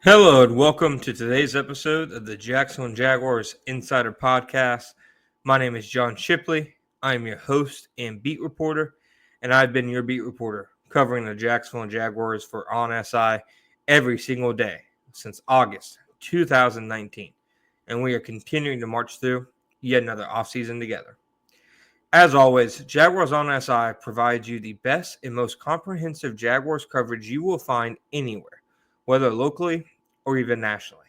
Hello and welcome to today's episode of the Jacksonville Jaguars Insider Podcast. My name is John Shipley. I am your host and beat reporter, and I've been your beat reporter covering the Jacksonville Jaguars for On SI every single day since August 2019. And we are continuing to march through yet another offseason together. As always, Jaguars on SI provides you the best and most comprehensive Jaguars coverage you will find anywhere, whether locally or even nationally.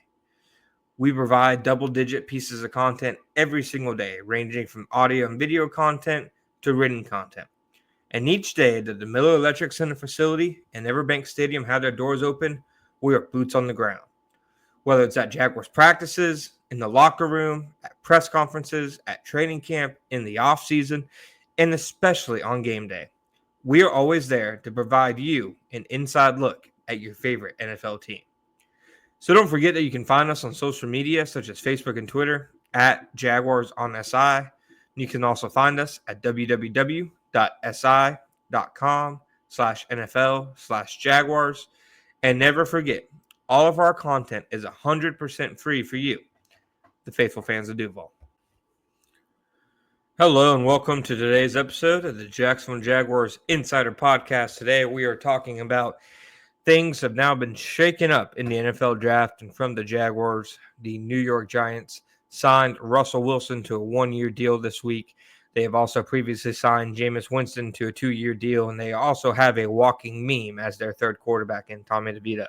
We provide double-digit pieces of content every single day, ranging from audio and video content to written content. And each day that the Miller Electric Center facility and Everbank Stadium have their doors open, we are boots on the ground. Whether it's at Jaguars practices, in the locker room, at press conferences, at training camp, in the offseason, and especially on game day, we are always there to provide you an inside look at your favorite NFL team. So don't forget that you can find us on social media such as Facebook and Twitter at Jaguars on SI. You can also find us at www.si.com/NFL/Jaguars. And never forget, all of our content is 100% free for you, the faithful fans of Duval. Hello and welcome to today's episode of the Jacksonville Jaguars Insider Podcast. Today we are talking about things have now been shaken up in the NFL draft, and from the Jaguars, the New York Giants signed Russell Wilson to a one-year deal this week. They have also previously signed Jameis Winston to a 2-year deal, and they also have a walking meme as their third quarterback in Tommy DeVito.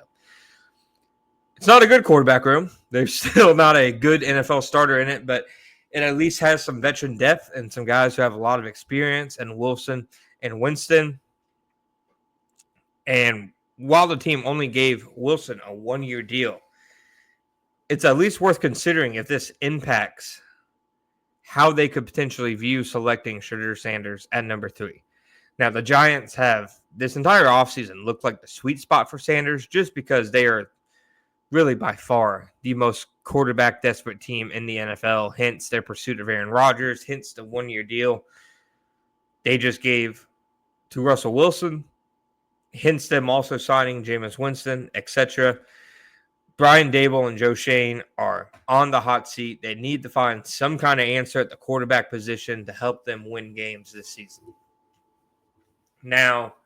It's not a good quarterback room. There's still not a good NFL starter in it, but it at least has some veteran depth and some guys who have a lot of experience, and Wilson and Winston. And while the team only gave Wilson a one-year deal, it's at least worth considering if this impacts how they could potentially view selecting Shedeur Sanders at number 3. Now, the Giants have this entire offseason looked like the sweet spot for Sanders just because they are really by far the most quarterback-desperate team in the NFL, hence their pursuit of Aaron Rodgers, hence the one-year deal they just gave to Russell Wilson. Hence them also signing Jameis Winston, etc. Brian Daboll and Joe Schoen are on the hot seat. They need to find some kind of answer at the quarterback position to help them win games this season. Now,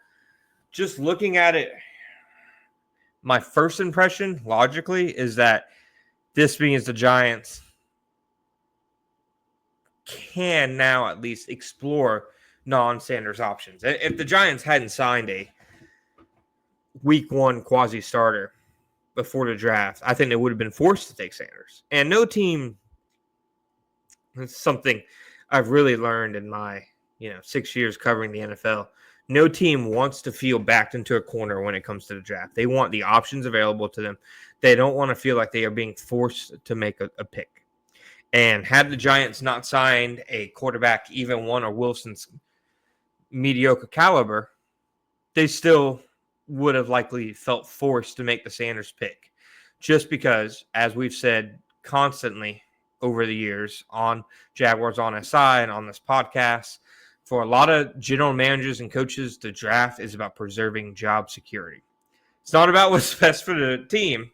just looking at it, my first impression, logically, is that this means the Giants can now at least explore non-Sanders options. If the Giants hadn't signed a week 1 quasi-starter before the draft, I think they would have been forced to take Sanders. And no team, it's something I've really learned in my 6 years covering the NFL, no team wants to feel backed into a corner when it comes to the draft. They want the options available to them. They don't want to feel like they are being forced to make a pick. And had the Giants not signed a quarterback, even one of Wilson's mediocre caliber, they still would have likely felt forced to make the Sanders pick, just because, as we've said constantly over the years on Jaguars on SI and on this podcast, for a lot of general managers and coaches, the draft is about preserving job security. It's not about what's best for the team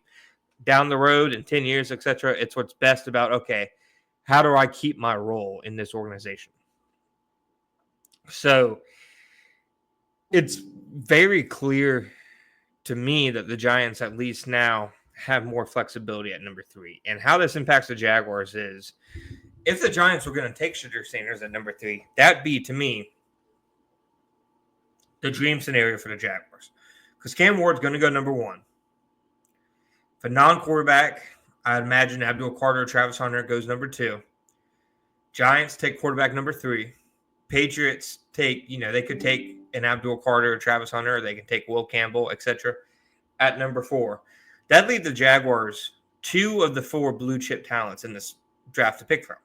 down the road in 10 years, etc. It's what's best about, okay, how do I keep my role in this organization? So it's very clear to me that the Giants at least now have more flexibility at number 3. And how this impacts the Jaguars is, if the Giants were going to take Shedeur Sanders at number 3, that'd be, to me, the dream scenario for the Jaguars. Because Cam Ward's going to go number 1. If a non-quarterback, I'd imagine Abdul Carter or Travis Hunter goes number 2. Giants take quarterback number 3. Patriots take, they could take an Abdul Carter or Travis Hunter, or they can take Will Campbell, etc. at number 4. That leaves the Jaguars 2 of the 4 blue chip talents in this draft to pick from.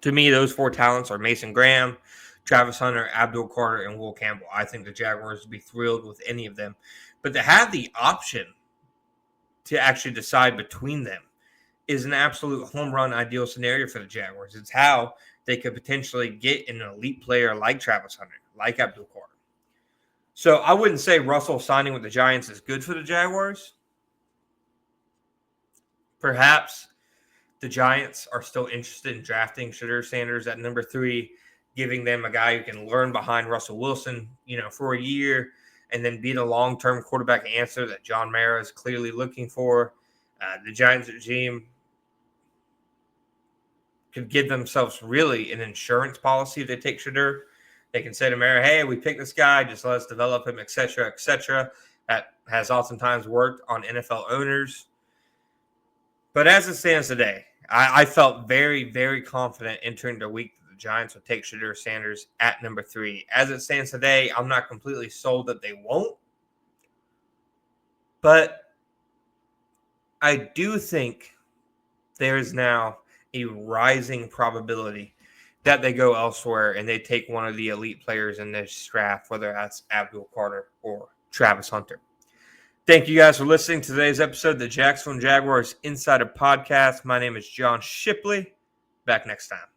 To me, those 4 talents are Mason Graham, Travis Hunter, Abdul Carter, and Will Campbell. I think the Jaguars would be thrilled with any of them. But to have the option to actually decide between them is an absolute home run ideal scenario for the Jaguars. It's how they could potentially get an elite player like Travis Hunter, like Abdul Carter. So I wouldn't say Russell signing with the Giants is good for the Jaguars, Perhaps the Giants are still interested in drafting Shadur Sanders at number 3, giving them a guy who can learn behind Russell Wilson, for a year, and then be the long-term quarterback answer that John Mara is clearly looking for. The Giants regime could give themselves really an insurance policy if they take Shadur. They can say to Mara, hey, we picked this guy, just let us develop him, etc., etc. That has oftentimes worked on NFL owners. But as it stands today, I felt very, very confident entering the week that the Giants would take Shadur Sanders at number 3. As it stands today, I'm not completely sold that they won't. But I do think there is now a rising probability that they go elsewhere and they take one of the elite players in this draft, whether that's Abdul Carter or Travis Hunter. Thank you guys for listening to today's episode of the Jacksonville Jaguars Insider Podcast. My name is John Shipley. Back next time.